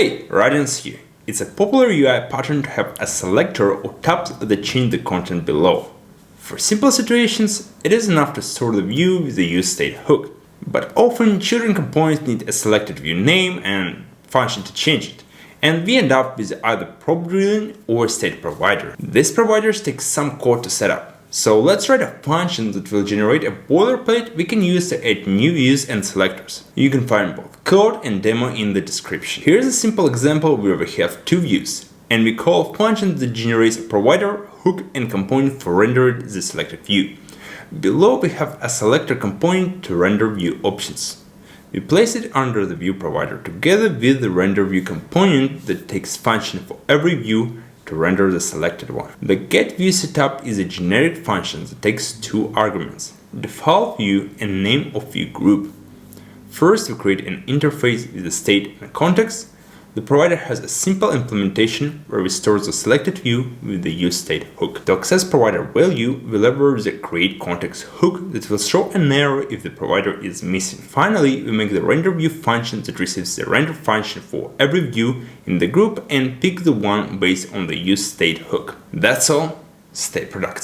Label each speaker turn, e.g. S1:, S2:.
S1: Hey, Radiance here. It's a popular UI pattern to have a selector or tabs that change the content below. For simple situations, it is enough to store the view with the useState hook, but often children components need a selected view name and function to change it, and we end up with either prop drilling or state provider. These providers take some code to set up. So let's write a function that will generate a boilerplate we can use to add new views and selectors. You can find both code and demo in the description. Here's a simple example where we have two views, and we call a function that generates a provider, hook, and component for rendering the selected view. Below we have a selector component to render view options. We place it under the view provider together with the render view component that takes function for every view to render the selected one. The getViewSetup is a generic function that takes two arguments, default view and name of view group. First, we create an interface with the state and context. The provider has a simple implementation where we store the selected view with the useState hook. To access provider value, we leverage the createContext hook that will show an error if the provider is missing. Finally, we make the renderView function that receives the render function for every view in the group and pick the one based on the useState hook. That's all. Stay productive.